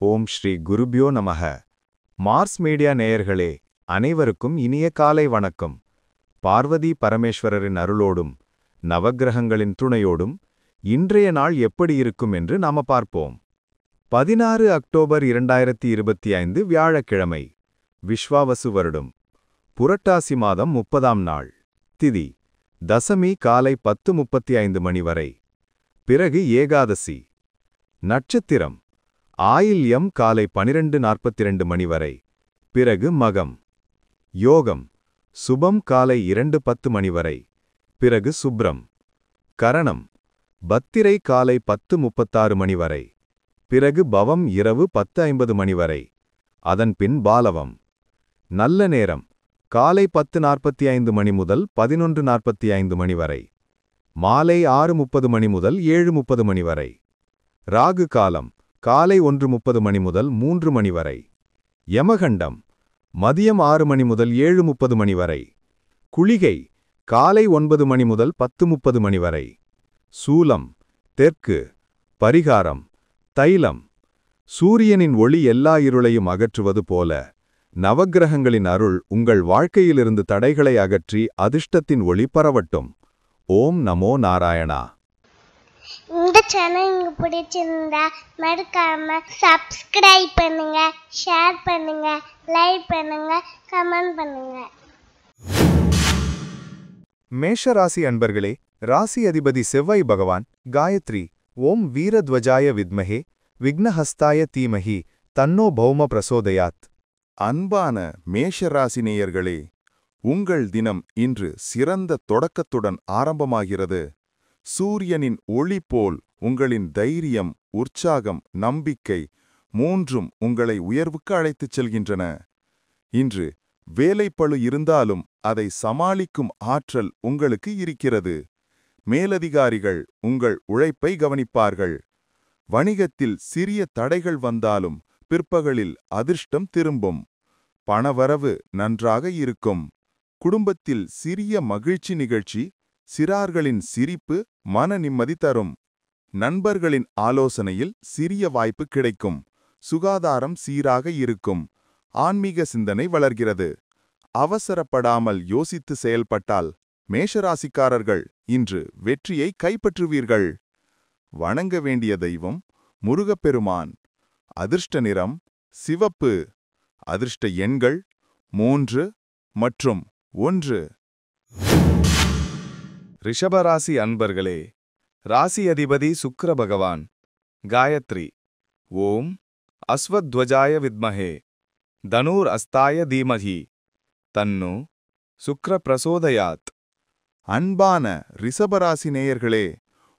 ஓம் ஸ்ரீ குருப்யோ நமக. Mars media நேயர்களே, அனைவருக்கும் இனிய காலை வணக்கம். பார்வதி பரமேஸ்வரரின் அருளோடும் நவக்கிரகங்களின் துணையோடும் இன்றைய நாள் எப்படி இருக்கும் என்று நாம பார்ப்போம். 16 அக்டோபர் 2025 வியாழக்கிழமை, விஸ்வாவசு வருடம், புரட்டாசி மாதம் 30ஆம் நாள், திதி தசமி காலை 10:35 மணி வரை, பிறகு ஏகாதசி. நட்சத்திரம் ஆயில்யம் காலை 12:42 மணி வரை, பிறகு மகம். யோகம் சுபம் காலை 2:10 மணி வரை, பிறகு சுப்ரம். கரணம் பத்திரை காலை 10:36 மணி வரை, பிறகு பவம் இரவு 10:50 மணி வரை, அதன்பின் பாலவம். நல்ல நேரம் காலை 10:45 மணி முதல் 11:45 மணி வரை, மாலை 6:30 மணி முதல் 7:30 மணி வரை. ராகு காலம் காலை 1:30 மணி முதல் 3 மணி வரை. யமகண்டம் மதியம் 6 மணி முதல் 7:30 மணி வரை. குளிகை காலை 9 மணி முதல் 10:30 மணி வரை. சூலம் தெற்கு. பரிகாரம் தைலம். சூரியனின் ஒளி எல்லா இருளையும் அகற்றுவது போல நவக்கிரகங்களின் அருள் உங்கள் வாழ்க்கையிலிருந்து தடைகளை அகற்றி அதிர்ஷ்டத்தின் ஒளி பரவட்டும். ஓம் நமோ நாராயணா. இந்த சேனல் உங்களுக்கு பிடிச்சிருந்தா மறக்காம சப்ஸ்கிரைப் பண்ணுங்க, ஷேர் பண்ணுங்க, லைக் பண்ணுங்க, கமெண்ட் பண்ணுங்க. மேஷ ராசி அன்பர்களே, ராசி அதிபதி செவ்வாய் பகவான் காயத்ரி ஓம் வீரத்வஜாய வித்மஹே விக்னஹஸ்தாய தீமஹி தன்னோ பௌம பிரசோதயாத். அன்பான மேஷராசினேயர்களே, உங்கள் தினம் இன்று சிறந்த தொடக்கத்துடன் ஆரம்பமாகிறது. சூரியனின் ஒளி போல் உங்களின் தைரியம், உற்சாகம், நம்பிக்கை மூன்றும் உங்களை உயர்வுக்கு அழைத்துச் செல்கின்றன. இன்று வேலைப்பளு இருந்தாலும் அதை சமாளிக்கும் ஆற்றல் உங்களுக்கு இருக்கிறது. மேலதிகாரிகள் உங்கள் உழைப்பை கவனிப்பார்கள். வணிகத்தில் சிறிய தடைகள் வந்தாலும் பிற்பகலில் அதிர்ஷ்டம் திரும்பும். பணவரவு நன்றாக இருக்கும். குடும்பத்தில் சிறிய மகிழ்ச்சி நிகழ்ச்சி, சிறார்களின் சிரிப்பு மன நிம்மதி தரும். நண்பர்களின் ஆலோசனையில் சிறிய வாய்ப்பு கிடைக்கும். சுகாதாரம் சீராக இருக்கும். ஆன்மீக சிந்தனை வளர்கிறது. அவசரப்படாமல் யோசித்து செயல்பட்டால் மேஷராசிக்காரர்கள் இன்று வெற்றியை கைப்பற்றுவீர்கள். வணங்க வேண்டிய தெய்வம் முருகப்பெருமான். அதிர்ஷ்ட நிறம் சிவப்பு. அதிர்ஷ்ட எண்கள் 3 மற்றும் 1. ரிஷபராசி அன்பர்களே, ராசி அதிபதி சுக்கிர பகவான் காயத்ரி ஓம் அஸ்வத்வஜாய வித்மஹே தனூர் அஸ்தாய தீமஹி தன்னோ சுக்கிர பிரசோதயாத். அன்பான ரிஷபராசி நேயர்களே,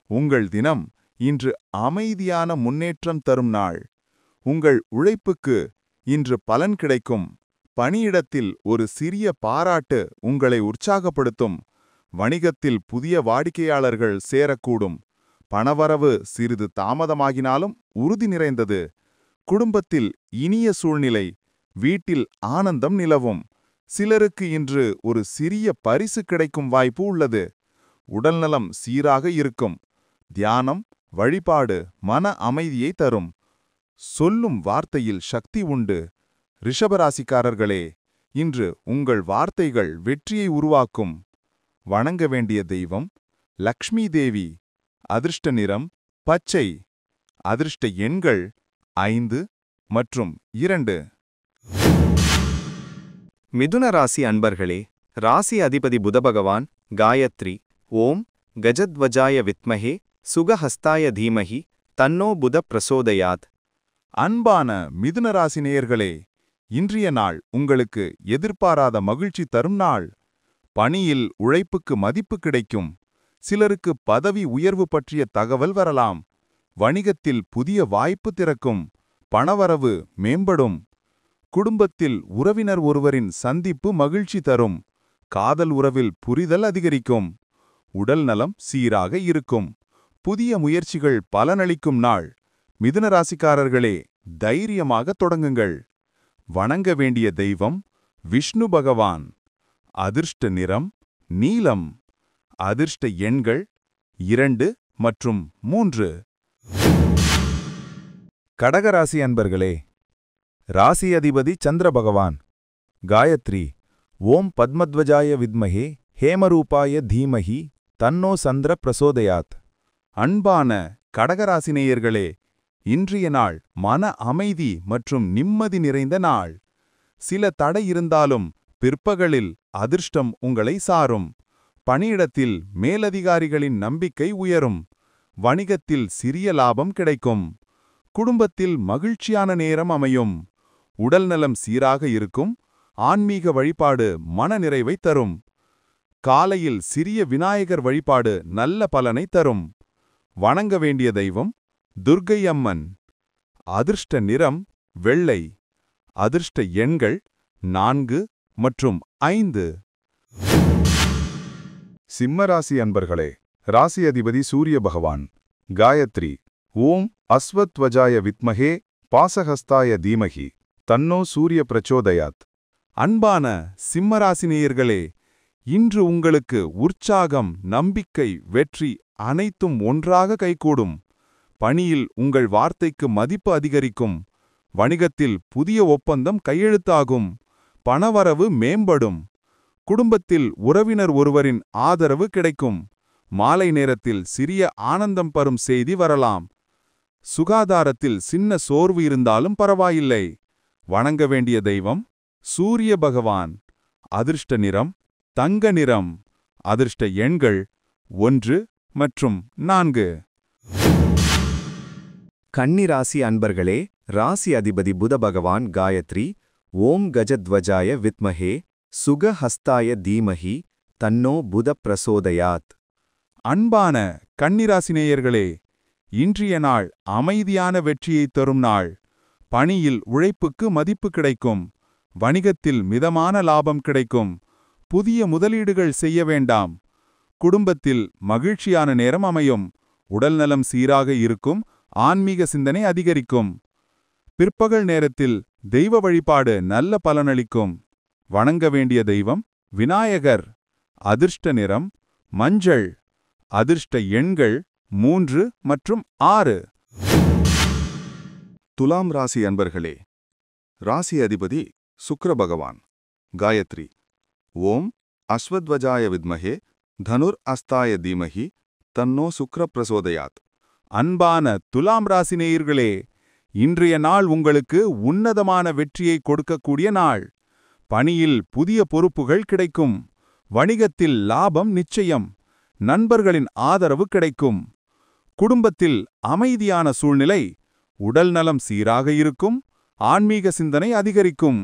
உங்கள் தினம் இன்று அமைதியான முன்னேற்றம் தரும் நாள். உங்கள் உழைப்புக்கு இன்று பலன் கிடைக்கும். பணியிடத்தில் ஒரு சிறிய பாராட்டு உங்களை உற்சாகப்படுத்தும். வணிகத்தில் புதிய வாடிக்கையாளர்கள் சேரக்கூடும். பணவரவு சிறிது தாமதமாகினாலும் உறுதி நிறைந்தது. குடும்பத்தில் இனிய சூழ்நிலை. வீட்டில் ஆனந்தம் நிலவும். சிலருக்கு இன்று ஒரு சிறிய பரிசு கிடைக்கும் வாய்ப்பு உள்ளது. உடல்நலம் சீராக இருக்கும். தியானம், வழிபாடு மன அமைதியை தரும். சொல்லும் வார்த்தையில் சக்தி உண்டு. ரிஷபராசிக்காரர்களே, இன்று உங்கள் வார்த்தைகள் வெற்றியை உருவாக்கும். வணங்க வேண்டிய தெய்வம் லக்ஷ்மி தேவி. அதிர்ஷ்ட நிறம் பச்சை. அதிர்ஷ்ட எண்கள் 5 மற்றும் 2. மிதுன ராசி அன்பர்களே, ராசி அதிபதி புதபகவான் காயத்ரி ஓம் கஜத்வஜாய வித்மஹே சுகஹஸ்தாய தீமஹி தன்னோ புத பிரசோதயாத். அன்பான மிதுனராசி நேயர்களே, இன்றைய நாள் உங்களுக்கு எதிர்பாராத மகிழ்ச்சி தரும் நாள். பணியில் உழைப்புக்கு மதிப்பு கிடைக்கும். சிலருக்கு பதவி உயர்வு பற்றிய தகவல் வரலாம். வணிகத்தில் புதிய வாய்ப்பு திறக்கும். பணவரவு மேம்படும். குடும்பத்தில் உறவினர் ஒருவரின் சந்திப்பு மகிழ்ச்சி தரும். காதல் உறவில் புரிதல் அதிகரிக்கும். உடல் நலம் சீராக இருக்கும். புதிய முயற்சிகள் பலனளிக்கும் நாள். மிதுனராசிக்காரர்களே, தைரியமாக தொடங்குங்கள். வணங்க வேண்டிய தெய்வம் விஷ்ணு பகவான். அதிர்ஷ்ட நிறம் நீலம். அதிர்ஷ்ட எண்கள் 2 மற்றும் 3. கடகராசி அன்பர்களே, ராசி அதிபதி சந்திர பகவான். காயத்ரி. ஓம் பத்மத்வஜாய வித்மஹே ஹேமரூபாய தீமஹி தன்னோ சந்திர பிரசோதயாத். அன்பான கடகராசினேயர்களே, இன்றைய நாள் மன அமைதி மற்றும் நிம்மதி நிறைந்த நாள். சில தடை இருந்தாலும் பிற்பகலில் அதிர்ஷ்டம் உங்களை சாரும். பணியிடத்தில் மேலதிகாரிகளின் நம்பிக்கை உயரும். வணிகத்தில் சிறிய லாபம் கிடைக்கும். குடும்பத்தில் மகிழ்ச்சியான நேரம் அமையும். உடல்நலம் சீராக இருக்கும். ஆன்மீக வழிபாடு மனநிறைவை தரும். காலையில் சிறிய விநாயகர் வழிபாடு நல்ல பலனை தரும். வணங்க வேண்டிய தெய்வம் துர்க்கை அம்மன். அதிர்ஷ்ட நிறம் வெள்ளை. அதிர்ஷ்ட எண்கள் 4 மற்றும் 5. சிம்மராசி அன்பர்களே, ராசி அதிபதி சூரிய பகவான். காயத்ரி. ஓம் அஸ்வத்வஜாய வித்மஹே பாசஹஸ்தாய தீமஹி தன்னோ சூரிய பிரச்சோதயாத். அன்பான சிம்மராசினியர்களே, இன்று உங்களுக்கு உற்சாகம், நம்பிக்கை, வெற்றி அனைத்தும் ஒன்றாக கைகூடும். பணியில் உங்கள் வார்த்தைக்கு மதிப்பு அதிகரிக்கும். வணிகத்தில் புதிய ஒப்பந்தம் கையெழுத்தாகும். பணவரவு மேம்படும். குடும்பத்தில் உறவினர் ஒருவரின் ஆதரவு கிடைக்கும். மாலை நேரத்தில் சிறிய ஆனந்தம் பெறும் செய்தி வரலாம். சுகாதாரத்தில் சின்ன சோர்வு இருந்தாலும் பரவாயில்லை. வணங்க வேண்டிய தெய்வம் சூரிய பகவான். அதிர்ஷ்ட நிறம் தங்க நிறம். அதிர்ஷ்ட எண்கள் 1 மற்றும் 4. கன்னிராசி அன்பர்களே, ராசி அதிபதி புத பகவான். காயத்ரி. ஓம் கஜத்வஜாய வித்மஹே சுகஹஸ்தாய தீமஹி தன்னோ புத பிரசோதயாத். அன்பான கன்னிராசினேயர்களே, இன்றைய நாள் அமைதியான வெற்றியை தரும் நாள். பணியில் உழைப்புக்கு மதிப்பு கிடைக்கும். வணிகத்தில் மிதமான லாபம் கிடைக்கும். புதிய முதலீடுகள் செய்ய வேண்டாம். குடும்பத்தில் மகிழ்ச்சியான நேரம் அமையும். உடல்நலம் சீராக இருக்கும். ஆன்மீக சிந்தனை அதிகரிக்கும். பிற்பகல் நேரத்தில் தெய்வ வழிபாடு நல்ல பலனளிக்கும். வணங்க வேண்டிய தெய்வம் விநாயகர். அதிர்ஷ்ட நிறம் மஞ்சள். அதிர்ஷ்ட எண்கள் 3 மற்றும் 6. துலாம் ராசி அன்பர்களே, ராசி அதிபதி சுக்கிர பகவான். காயத்ரி. ஓம் அஸ்வத்வஜாய வித்மஹே தனுர் அஸ்தாய தீமஹி தன்னோ சுக்கிர பிரசோதயாத். அன்பான துலாம் ராசினேயர்களே, இன்றைய நாள் உங்களுக்கு உன்னதமான வெற்றியை கொடுக்கக்கூடிய நாள். பணியில் புதிய பொறுப்புகள் கிடைக்கும். வணிகத்தில் லாபம் நிச்சயம். நண்பர்களின் ஆதரவு கிடைக்கும். குடும்பத்தில் அமைதியான சூழ்நிலை. உடல்நலம் சீராக இருக்கும். ஆன்மீக சிந்தனை அதிகரிக்கும்.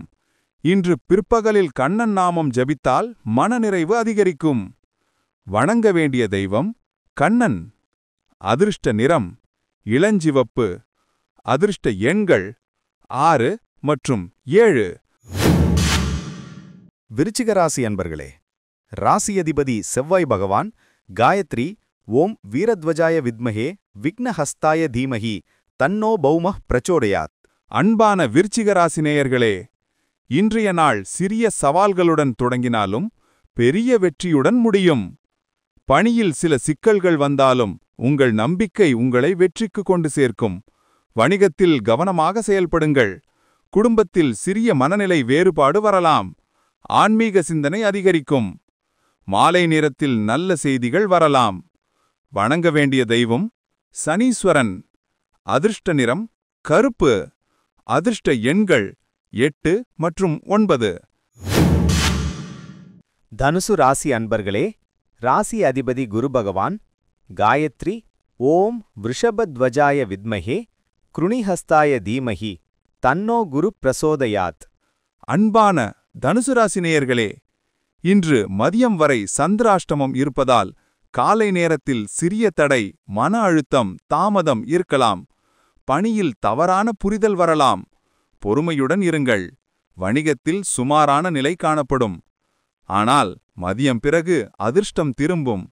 இன்று பிற்பகலில் கண்ணன் நாமம் ஜபித்தால் மனநிறைவு அதிகரிக்கும். வணங்க வேண்டிய தெய்வம் கண்ணன். அதிர்ஷ்ட நிறம் இளஞ்சிவப்பு. அதிர்ஷ்ட எண்கள் 6 மற்றும் 7. விருச்சிக ராசி அன்பர்களே, ராசி அதிபதி செவ்வாய் பகவான். காயத்ரி. ஓம் வீரத்வஜாய வித்மஹே விக்னஹஸ்தாய தீமஹி தன்னோ பௌமஹ் பிரச்சோடயாத். அன்பான விருச்சிக ராசினேயர்களே, இன்றைய நாள் சிறிய சவால்களுடன் தொடங்கினாலும் பெரிய வெற்றியுடன் முடியும். பணியில் சில சிக்கல்கள் வந்தாலும் உங்கள் நம்பிக்கை உங்களை வெற்றிக்கு கொண்டு சேர்க்கும். வணிகத்தில் கவனமாக செயல்படுங்கள். குடும்பத்தில் சிறிய மனநிலை வேறுபாடு வரலாம். ஆன்மீக சிந்தனை அதிகரிக்கும். மாலை நேரத்தில் நல்ல செய்திகள் வரலாம். வணங்க வேண்டிய தெய்வம் சனீஸ்வரன். அதிர்ஷ்ட நிறம் கருப்பு. அதிர்ஷ்ட எண்கள் 8 மற்றும் 9. தனுசு ராசி அன்பர்களே, ராசி அதிபதி குரு பகவான். காயத்ரி. ஓம் விருஷபத்வஜாய வித்மஹே க்ருணிஹஸ்தாய தீமஹி தன்னோ குரு பிரசோதயாத். அன்பான தனுசு ராசினேயர்களே, இன்று மதியம் வரை சந்திராஷ்டமம் இருப்பதால் காலை நேரத்தில் சிறிய தடை, மன அழுத்தம், தாமதம் இருக்கலாம். பணியில் தவறான புரிதல் வரலாம். பொறுமையுடன் இருங்கள். வணிகத்தில் சுமாரான நிலை காணப்படும். ஆனால் மதியம் பிறகு அதிர்ஷ்டம் திரும்பும்.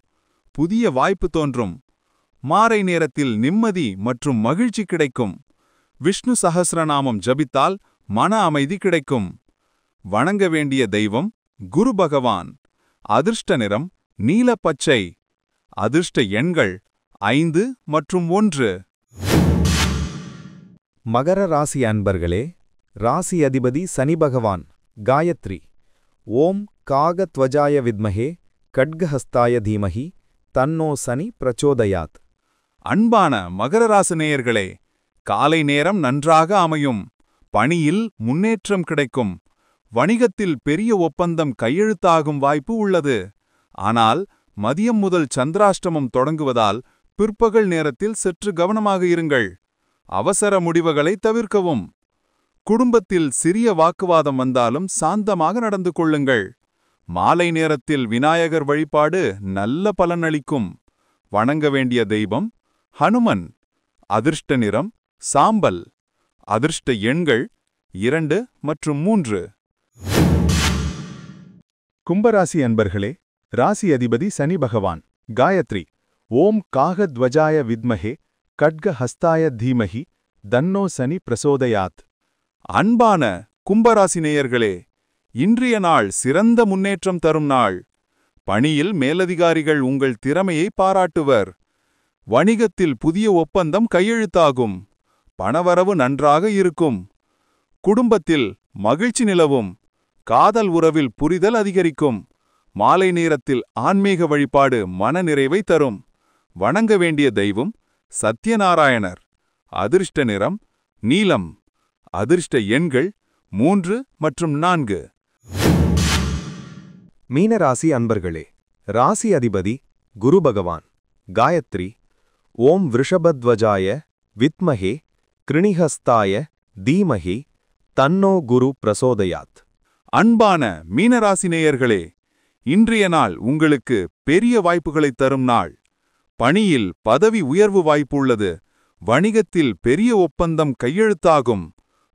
புதிய வாய்ப்பு தோன்றும். மாலை நேரத்தில் நிம்மதி மற்றும் மகிழ்ச்சி கிடைக்கும். விஷ்ணு சஹஸ்ரநாமம் ஜபித்தால் மன அமைதி கிடைக்கும். வணங்க வேண்டிய தெய்வம் குரு பகவான். அதிர்ஷ்ட நிறம் நீலப்பச்சை. அதிர்ஷ்ட எண்கள் 5 மற்றும் 1. மகர ராசி அன்பர்களே, ராசி அதிபதி சனி பகவான். காயத்ரி. ஓம் காகத்வஜாய வித்மஹே கட்கஹஸ்தாய தீமஹி தன்னோ சனி பிரச்சோதயாத். அன்பான மகர ராசி நேயர்களே, காலை நேரம் நன்றாக அமையும். பணியில் முன்னேற்றம் கிடைக்கும். வணிகத்தில் பெரிய ஒப்பந்தம் கையெழுத்தாகும் வாய்ப்பு உள்ளது. ஆனால் மதியம் முதல் சந்திராஷ்டமம் தொடங்குவதால் பிற்பகல் நேரத்தில் சற்று கவனமாக இருங்கள். அவசர முடிவுகளை தவிர்க்கவும். குடும்பத்தில் சிறிய வாக்குவாதம் வந்தாலும் சாந்தமாக நடந்து கொள்ளுங்கள். மாலை நேரத்தில் விநாயகர் வழிபாடு நல்ல பலனளிக்கும். வணங்க வேண்டிய தெய்வம் ஹனுமன். அதிர்ஷ்ட நிறம் சாம்பல். அதிர்ஷ்ட எண்கள் 2 மற்றும் 3. கும்பராசி அன்பர்களே, ராசி அதிபதி சனி பகவான். காயத்ரி. ஓம் காகத்வஜாய வித்மஹே கட்கஹஸ்தாய தீமஹி தன்னோ சனி பிரசோதயாத். அன்பான கும்பராசி நேயர்களே, இன்றைய நாள் சிறந்த முன்னேற்றம் தரும் நாள். பணியில் மேலதிகாரிகள் உங்கள் திறமையை பாராட்டுவர். வணிகத்தில் புதிய ஒப்பந்தம் கையெழுத்தாகும். பணவரவு நன்றாக இருக்கும். குடும்பத்தில் மகிழ்ச்சி நிலவும். காதல் உறவில் புரிதல் அதிகரிக்கும். மாலை நேரத்தில் ஆன்மீக வழிபாடு மனநிறைவை தரும். வணங்க வேண்டிய தெய்வம் சத்யநாராயணர். அதிர்ஷ்ட நிறம் நீலம். அதிர்ஷ்ட எண்கள் 3 மற்றும் 4. மீனராசி அன்பர்களே, ராசி அதிபதி குரு பகவான். காயத்ரி. ஓம் விருஷபத்வஜாய வித்மஹே கிருணிஹஸ்தாய தீமஹி தன்னோ குரு பிரசோதயாத். அன்பான மீனராசி நேயர்களே, இன்றைய நாள் உங்களுக்கு பெரிய வாய்ப்புகளைத் தரும் நாள். பணியில் பதவி உயர்வு வாய்ப்பு உள்ளது. வணிகத்தில் பெரிய ஒப்பந்தம் கையெழுத்தாகும்.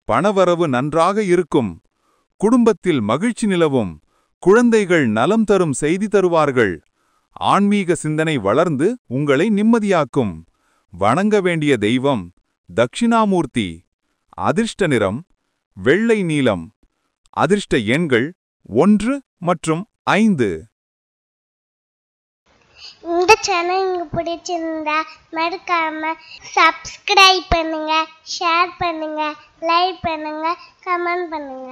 பணவரவு நன்றாக இருக்கும். குடும்பத்தில் மகிழ்ச்சி நிலவும். குழந்தைகள் நலம் தரும் செய்தி தருவார்கள். ஆன்மீக சிந்தனை வளர்ந்து உங்களை நிம்மதியாக்கும். வணங்க வேண்டிய தெய்வம் தக்ஷிணாமூர்த்தி. அதிர்ஷ்ட நிறம் வெள்ளை நீலம். அதிர்ஷ்ட எண்கள் 1 மற்றும் 5. இந்த சேனல் உங்களுக்கு பிடிச்சிருந்தா மறக்காம சப்ஸ்கிரைப் பண்ணுங்க, ஷேர் பண்ணுங்க, லைக் பண்ணுங்க, கமெண்ட் பண்ணுங்க.